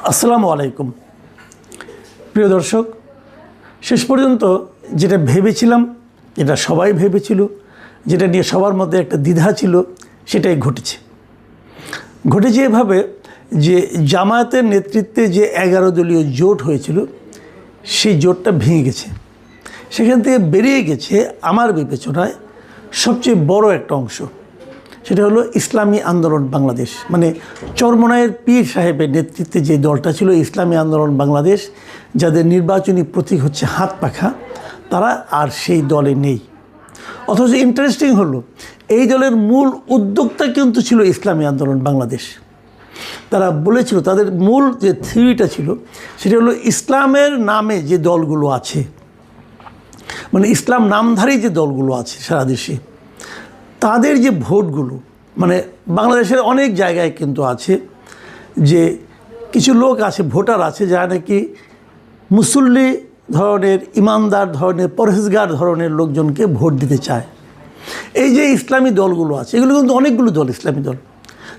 আসসালামু আলাইকুম প্রিয় দর্শক, শেষ পর্যন্ত যেটা ভেবেছিলাম, যেটা সবাই ভেবেছিল, যেটা নিয়ে সবার মধ্যে একটা দ্বিধা ছিল, সেটাই ঘটেছে এভাবে যে জামায়াতের নেতৃত্বে যে 11 দলীয় জোট হয়েছিল, সেই জোটটা ভেঙে গেছে। সেখান থেকে বেরিয়ে গেছে আমার বিবেচনায় সবচেয়ে বড় একটা অংশ, সেটা হলো ইসলামী আন্দোলন বাংলাদেশ। মানে চরমনায়ের পীর সাহেবের নেতৃত্বে যে দলটা ছিল ইসলামী আন্দোলন বাংলাদেশ, যাদের নির্বাচনী প্রতীক হচ্ছে হাত পাখা, তারা আর সেই দলে নেই। অথচ ইন্টারেস্টিং হলো, এই দলের মূল উদ্যোক্তা কিন্তু ছিল ইসলামী আন্দোলন বাংলাদেশ। তারা বলেছিল, তাদের মূল যে থিওরিটা ছিল সেটা হলো ইসলামের নামে যে দলগুলো আছে, মানে ইসলাম নামধারী যে দলগুলো আছে সারা দেশে, তাদের যে ভোটগুলো, মানে বাংলাদেশের অনেক জায়গায় কিন্তু আছে যে কিছু লোক আছে, ভোটার আছে, যারা নাকি মুসল্লি ধরনের, ইমানদার ধরনের, পরহেজগার ধরনের লোকজনকে ভোট দিতে চায়। এই যে ইসলামী দলগুলো আছে, এগুলো কিন্তু অনেকগুলো দল, ইসলামী দল,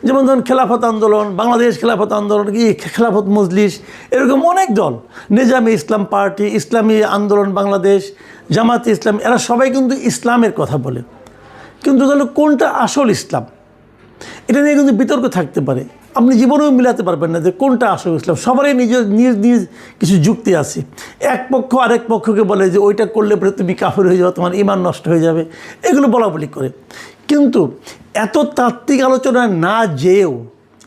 যেমন ধরুন খেলাফত আন্দোলন, বাংলাদেশ খেলাফত আন্দোলন, খেলাফত মজলিস, এরকম অনেক দল, নিজামী ইসলাম পার্টি, ইসলামী আন্দোলন বাংলাদেশ, জামাতে ইসলাম, এরা সবাই কিন্তু ইসলামের কথা বলে। কিন্তু তাহলে কোনটা আসল ইসলাম, এটা নিয়ে কিন্তু বিতর্ক থাকতে পারে। আপনি জীবনেও মিলাতে পারবেন না যে কোনটা আসল ইসলাম। সবারই নিজ নিজ কিছু যুক্তি আছে। এক পক্ষ আরেক পক্ষকে বলে যে ওইটা করলে পরে তুমি কাফের হয়ে যাবে, তোমার ঈমান নষ্ট হয়ে যাবে, এগুলো বলাবলি করে। কিন্তু এত তাত্ত্বিক আলোচনা না যেয়েও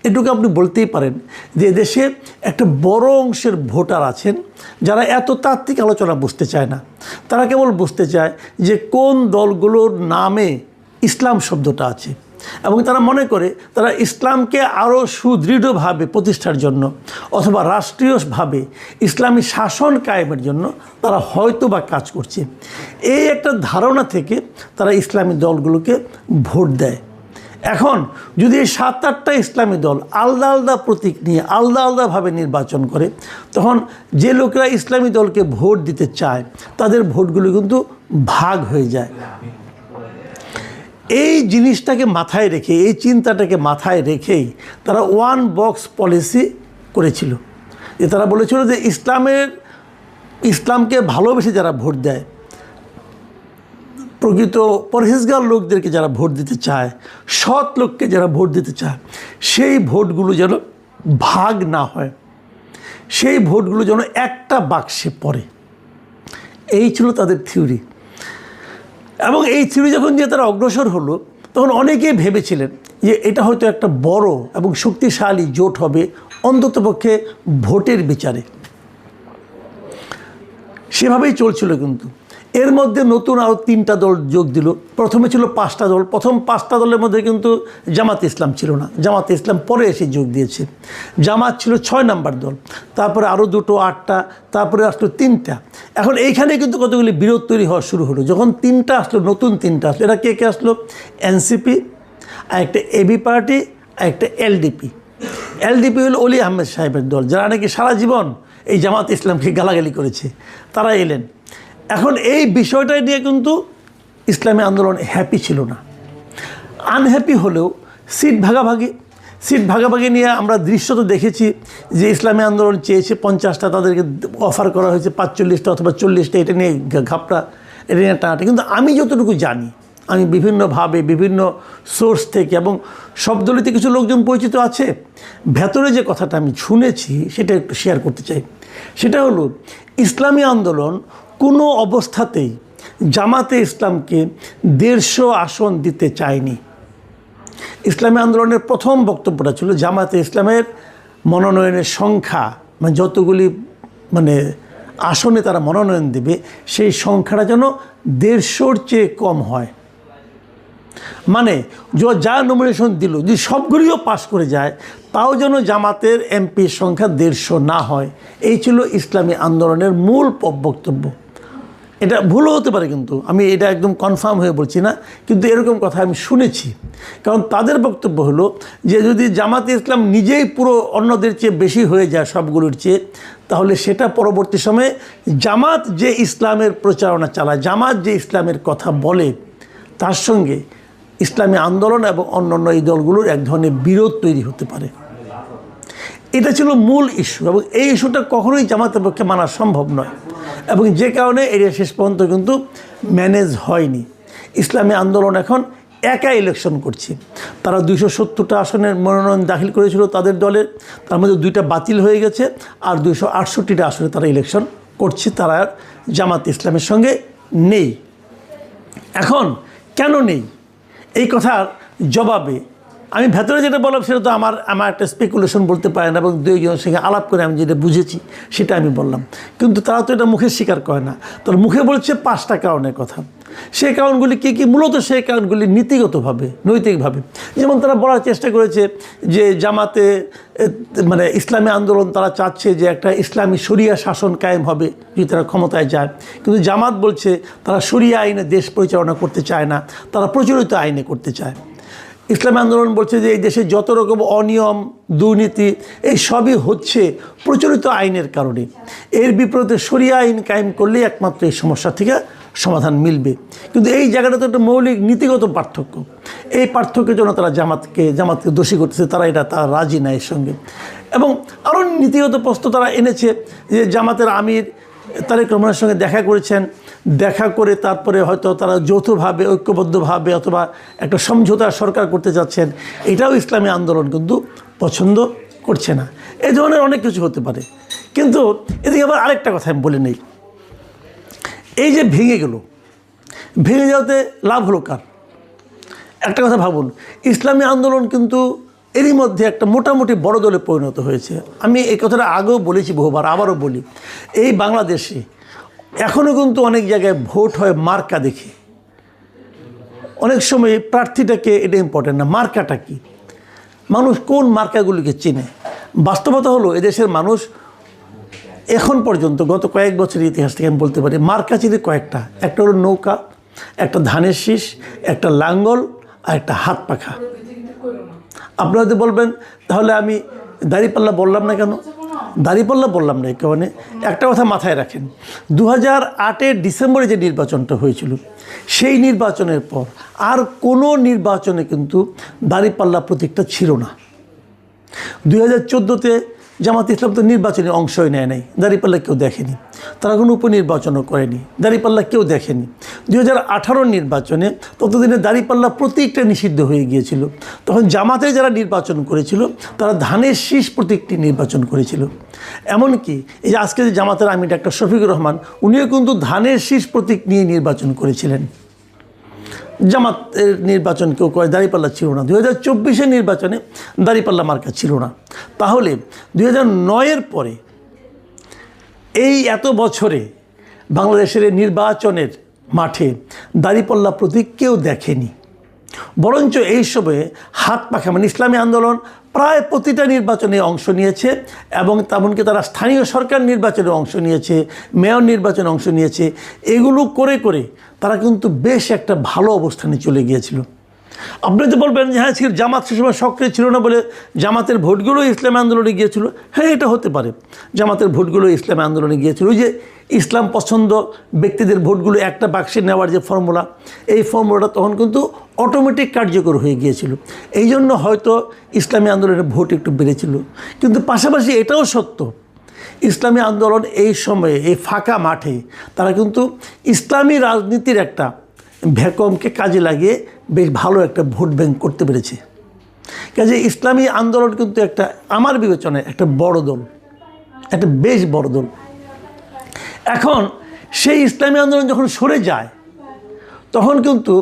এটুকু আপনি বলতেই পারেন যে দেশে একটা বড় অংশের ভোটার আছেন যারা এত তাত্ত্বিক আলোচনা বুঝতে চায় না। তারা কেবল বুঝতে চায় যে কোন দলগুলোর নামে ইসলাম শব্দটা আছে, এবং তারা মনে করে তারা ইসলামকে আরও সুদৃঢ়ভাবে প্রতিষ্ঠার জন্য অথবা রাষ্ট্রীয়ভাবে ইসলামী শাসন কায়েমের জন্য তারা হয়তো বা কাজ করছে। এই একটা ধারণা থেকে তারা ইসলামী দলগুলোকে ভোট দেয়। এখন যদি এই 7-8টা ইসলামী দল আলাদা আলাদা প্রতীক নিয়ে আলাদা আলাদাভাবে নির্বাচন করে, তখন যে লোকেরা ইসলামী দলকে ভোট দিতে চায় তাদের ভোটগুলো কিন্তু ভাগ হয়ে যায়। এই জিনিসটাকে মাথায় রেখে, এই চিন্তাটাকে মাথায় রেখেই তারা ওয়ান বক্স পলিসি করেছিল। যে তারা বলেছিল যে ইসলামকে ভালোবেসে যারা ভোট দেয়, প্রকৃত পরহেজগার লোকদেরকে যারা ভোট দিতে চায়, সৎ লোককে যারা ভোট দিতে চায়, সেই ভোটগুলো যেন ভাগ না হয়, সেই ভোটগুলো যেন একটা বাক্সে পড়ে। এই ছিল তাদের থিওরি। এবং এই থিওরি যখন যে তারা অগ্রসর হলো, তখন অনেকেই ভেবেছিলেন যে এটা হয়তো একটা বড় এবং শক্তিশালী জোট হবে, অন্ততপক্ষে ভোটের বিচারে। সেভাবেই চলছিল। কিন্তু এর মধ্যে নতুন আরও 3টা দল যোগ দিল। প্রথমে ছিল 5টা দল। প্রথম 5টা দলের মধ্যে কিন্তু জামাতে ইসলাম ছিল না। জামাতে ইসলাম পরে এসে যোগ দিয়েছে। জামাত ছিল 6 নাম্বার দল, তারপরে আরও 2টো 8টা, তারপরে আসলো 3টা। এখন এইখানে কিন্তু কতগুলি বিরোধ তৈরি হওয়া শুরু হলো। যখন 3টা আসলো, নতুন 3টা আসলো, এরা কে কে আসলো? এনসিপি, আর একটা এবি পার্টি, আর একটা এলডিপি। এলডিপি হলো অলি আহমেদ সাহেবের দল, যারা নাকি সারা জীবন এই জামাত ইসলামকে গালাগালি করেছে, তারা এলেন। এখন এই বিষয়টা নিয়ে কিন্তু ইসলামী আন্দোলন হ্যাপি ছিল না। আনহ্যাপি হলেও সিট ভাগাভাগি নিয়ে আমরা দৃশ্য তো দেখেছি যে ইসলামী আন্দোলন চেয়েছে 50টা, তাদেরকে অফার করা হয়েছে 45টা অথবা 40টা। এটা নিয়ে ঘাপটা, এটা নিয়ে টানাটা। কিন্তু আমি যতটুকু জানি, আমি বিভিন্নভাবে বিভিন্ন সোর্স থেকে এবং সব দলিতে কিছু লোকজন পরিচিত আছে, ভেতরে যে কথাটা আমি শুনেছি সেটা একটু শেয়ার করতে চাই। সেটা হলো, ইসলামী আন্দোলন কোনো অবস্থাতেই জামাতে ইসলামকে 150 আসন দিতে চায়নি। ইসলামী আন্দোলনের প্রথম বক্তব্যটা ছিল জামাতে ইসলামের মনোনয়নের সংখ্যা, মানে যতগুলি আসনে তারা মনোনয়ন দেবে, সেই সংখ্যাটা যেন 150-র চেয়ে কম হয়। মানে যা নমিনেশন দিল, যদি সবগুলিও পাস করে যায়, তাও যেন জামাতের এমপির সংখ্যা 150 না হয়। এই ছিল ইসলামী আন্দোলনের মূল বক্তব্য। এটা ভুলও হতে পারে, কিন্তু আমি এটা একদম কনফার্ম হয়ে বলছি না, কিন্তু এরকম কথা আমি শুনেছি। কারণ তাদের বক্তব্য হলো যে যদি জামাতে ইসলাম নিজেই পুরো অন্যদের চেয়ে বেশি হয়ে যায় সবগুলোর চেয়ে, তাহলে সেটা পরবর্তী সময়ে জামাত যে ইসলামের প্রচারণা চালায়, জামাত যে ইসলামের কথা বলে, তার সঙ্গে ইসলামী আন্দোলন এবং অন্যান্য এই দলগুলোর এক ধরনের বিরোধ তৈরি হতে পারে। এটা ছিল মূল ইস্যু, এবং এই ইস্যুটা কখনোই জামাতের পক্ষে মানা সম্ভব নয়, এবং যে কারণে এটা শেষ পর্যন্ত কিন্তু ম্যানেজ হয়নি। ইসলামী আন্দোলন এখন একা ইলেকশন করছে। তারা 270টা আসনের মনোনয়ন দাখিল করেছিল তাদের দলের, তার মধ্যে 2টা বাতিল হয়ে গেছে, আর 268টা আসনে তারা ইলেকশন করছে। তারা আর জামাত ইসলামের সঙ্গে নেই। এখন কেন নেই এই কথার জবাবে আমি ভেতরে যেটা বললাম সেটা তো আমার একটা স্পেকুলেশন বলতে পারে না, এবং দুইজনের সঙ্গে আলাপ করে আমি যেটা বুঝেছি সেটা আমি বললাম। কিন্তু তারা তো এটা মুখে স্বীকার করে না, তার মুখে বলছে 5টা কারণের কথা। সেই কারণগুলি কী কী? মূলত সেই কারণগুলি নীতিগতভাবে, নৈতিকভাবে। যেমন তারা বলার চেষ্টা করেছে যে জামাতে মানে ইসলামী আন্দোলন তারা চাচ্ছে যে একটা ইসলামী শরিয়া শাসন কায়েম হবে যদি তারা ক্ষমতায় যায়, কিন্তু জামাত বলছে তারা শরিয়া আইনে দেশ পরিচালনা করতে চায় না, তারা প্রচলিত আইনে করতে চায়। ইসলামী আন্দোলন বলছে যে এই দেশে যত রকম অনিয়ম, দুর্নীতি, এই সবই হচ্ছে প্রচলিত আইনের কারণে। এর বিপরীতে শরিয়া আইন কায়েম করলেই একমাত্র এই সমস্যা থেকে সমাধান মিলবে। কিন্তু এই জায়গাটা তো একটা মৌলিক নীতিগত পার্থক্য। এই পার্থক্যের জন্য তারা জামাতকে দোষী করতেছে, তারা রাজি না এর সঙ্গে। এবং আরও নীতিগত প্রশ্ন তারা এনেছে যে জামাতের আমির তারেক রহমানের সঙ্গে দেখা করেছেন, দেখা করে তারপরে হয়তো তারা যৌথভাবে, ঐক্যবদ্ধভাবে অথবা একটা সমঝোতা সরকার করতে যাচ্ছেন। এটাও ইসলামী আন্দোলন কিন্তু পছন্দ করছে না। এই ধরনের অনেক কিছু হতে পারে। কিন্তু এদিকে আবার আরেকটা কথা আমি বলে নেই, এই যে ভেঙে যাওয়াতে লাভ হলো কার? একটা কথা ভাবুন, ইসলামী আন্দোলন কিন্তু এরই মধ্যে একটা মোটামুটি বড় দলে পরিণত হয়েছে। আমি এই কথাটা আগেও বলেছি বহুবার, আবারও বলি, এই বাংলাদেশে এখনও কিন্তু অনেক জায়গায় ভোট হয় মার্কা দেখে। অনেক সময় প্রার্থীটাকে এটা ইম্পর্টেন্ট না, মার্কাটা কি, মানুষ কোন মার্কাগুলিকে চেনে। বাস্তবতা হলো এদেশের মানুষ এখন পর্যন্ত গত কয়েক বছরের ইতিহাস থেকে আমি বলতে পারি মার্কা চিনি কয়েকটা। একটা হলো নৌকা, একটা ধানের শীষ, একটা লাঙ্গল, আর একটা হাত পাখা। আপনারা যদি বলবেন তাহলে আমি দাঁড়িপাল্লা বললাম না কেন? দাঁড়িপাল্লা বললাম না এই কারণে, একটা কথা মাথায় রাখেন, 2008-এর ডিসেম্বরে যে নির্বাচনটা হয়েছিল সেই নির্বাচনের পর আর কোনো নির্বাচনে কিন্তু দাঁড়িপাল্লা প্রতীকটা ছিল না। 2014-তে জামাত ইসলাম তো নির্বাচনে অংশই নেয় নাই, দাঁড়িপাল্লা কেউ দেখেনি। তারা কোনো উপনির্বাচনও করেনি, দাঁড়িপাল্লা কেউ দেখেনি। 2018 নির্বাচনে ততদিনে দাঁড়িপাল্লা প্রতীকটা নিষিদ্ধ হয়ে গিয়েছিল। তখন জামাতে যারা নির্বাচন করেছিল তারা ধানের শীষ প্রতীকটি নির্বাচন করেছিল। এমনকি এই যে আজকে যে জামাতের আমির ডাক্তার শফিকুর রহমান, উনিও কিন্তু ধানের শীষ প্রতীক নিয়ে নির্বাচন করেছিলেন। জামাতের নির্বাচন কেউ করে, দাঁড়িপাল্লা ছিল না। 2024-এর নির্বাচনে দাঁড়িপাল্লা মার্কা ছিল না। তাহলে 2009-এর পরে এই এত বছরে বাংলাদেশের নির্বাচনের মাঠে দাঁড়িপাল্লা প্রতীক কেউ দেখেনি। বরঞ্চ এই সময়ে হাত পাখা মানে ইসলামী আন্দোলন প্রায় প্রতিটা নির্বাচনে অংশ নিয়েছে, এবং তেমনকি তারা স্থানীয় সরকার নির্বাচনে অংশ নিয়েছে, মেয়র নির্বাচনে অংশ নিয়েছে। এগুলো করে করে তারা কিন্তু বেশ একটা ভালো অবস্থানে চলে গিয়েছিল। আপনি তো বলবেন যে হ্যাঁ জামাত সে সময় সক্রিয় ছিল না বলে জামাতের ভোটগুলো ইসলামী আন্দোলনে গিয়েছিল। হ্যাঁ, এটা হতে পারে, জামাতের ভোটগুলো ইসলামী আন্দোলনে গিয়েছিল। ওই যে ইসলাম পছন্দ ব্যক্তিদের ভোটগুলো একটা বাক্সে নেওয়ার যে ফর্মুলা, এই ফর্মুলাটা তখন কিন্তু অটোমেটিক কার্যকর হয়ে গিয়েছিল। এই জন্য হয়তো ইসলামী আন্দোলনের ভোট একটু বেড়েছিল। কিন্তু পাশাপাশি এটাও সত্য, ইসলামী আন্দোলন এই সময়ে এই ফাঁকা মাঠে তারা কিন্তু ইসলামী রাজনীতির একটা ভ্যাকুয়ামকে কাজে লাগিয়ে বেশ ভালো একটা ভোট ব্যাংক করতে পেরেছে। কাজে ইসলামী আন্দোলন কিন্তু একটা আমার বিবেচনায় একটা বড় দল, একটা বেশ বড় দল। এখন সেই ইসলামী আন্দোলন যখন সরে যায় তখন কিন্তু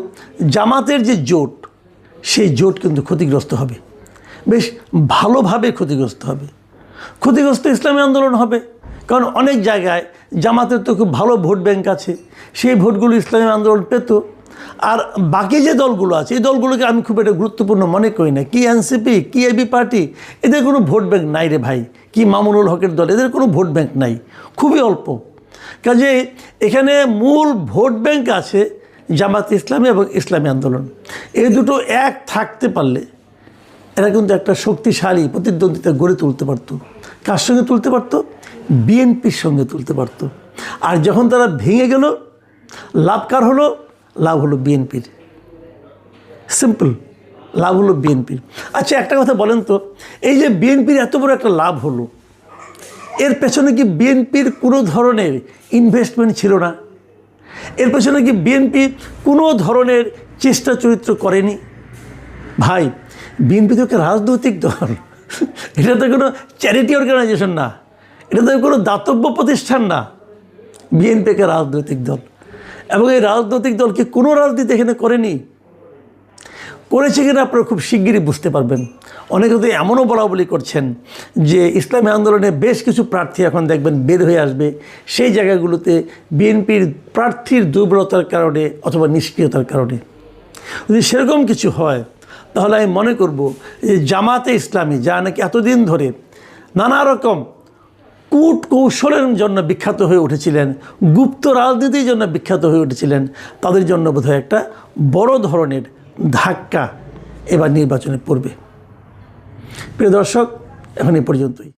জামাতের যে জোট, সেই জোট কিন্তু ক্ষতিগ্রস্ত হবে, বেশ ভালোভাবে ক্ষতিগ্রস্ত হবে। ক্ষতিগ্রস্ত ইসলামী আন্দোলন হবে, কারণ অনেক জায়গায় জামাতের তো খুব ভালো ভোট ব্যাংক আছে, সেই ভোটগুলো ইসলামী আন্দোলন পেত। আর বাকি যে দলগুলো আছে এই দলগুলোকে আমি খুব একটা গুরুত্বপূর্ণ মনে করি না। কি এনসিপি, কি এবি পার্টি, এদের কোনো ভোট ব্যাংক নাই রে ভাই। কি মামুনুল হকের দল, এদের কোনো ভোট ব্যাংক নাই, খুবই অল্প। কাজে এখানে মূল ভোট ব্যাংক আছে জামাত ইসলামী এবং ইসলামী আন্দোলন। এই দুটো এক থাকতে পারলে এরা কিন্তু একটা শক্তিশালী প্রতিদ্বন্দ্বিতা গড়ে তুলতে পারত। কার সঙ্গে তুলতে পারত? বিএনপির সঙ্গে তুলতে পারত। আর যখন তারা ভেঙে গেল, লাভ কার হলো? লাভ হলো বিএনপির। সিম্পল। লাভ হলো বিএনপির। আচ্ছা, একটা কথা বলেন তো, এই যে বিএনপির এত বড় একটা লাভ হলো, এর পেছনে কি বিএনপির কোনো ধরনের ইনভেস্টমেন্ট ছিল না? এর পেছনে কি বিএনপি কোনো ধরনের চেষ্টা চরিত্র করেনি? ভাই, বিএনপি তো একটা রাজনৈতিক দল, এটা তো কোনো চ্যারিটি অর্গানাইজেশন না, এটা তো কোনো দাতব্য প্রতিষ্ঠান না। বিএনপি একটা রাজনৈতিক দল, এবং এই রাজনৈতিক দল কি কোনো রাজনীতি এখানে করেনি? করেছে কিনা আপনারা খুব শিগগিরই বুঝতে পারবেন। অনেকে তো এমনও বলা বলি করছেন যে ইসলামী আন্দোলনে বেশ কিছু প্রার্থী এখন দেখবেন বের হয়ে আসবে, সেই জায়গাগুলোতে বিএনপির প্রার্থীর দুর্বলতার কারণে অথবা নিষ্ক্রিয়তার কারণে। যদি সেরকম কিছু হয় তাহলে আমি মনে করব যে জামাতে ইসলামী, যা নাকি এতদিন ধরে নানা রকম কূট কৌশলের জন্য বিখ্যাত হয়ে উঠেছিলেন, গুপ্ত রাজনীতির জন্য বিখ্যাত হয়ে উঠেছিলেন, তাদের জন্য বোধহয় একটা বড় ধরনের ধাক্কা এবার নির্বাচনে পড়বে। প্রিয় দর্শক, এখন এই পর্যন্তই।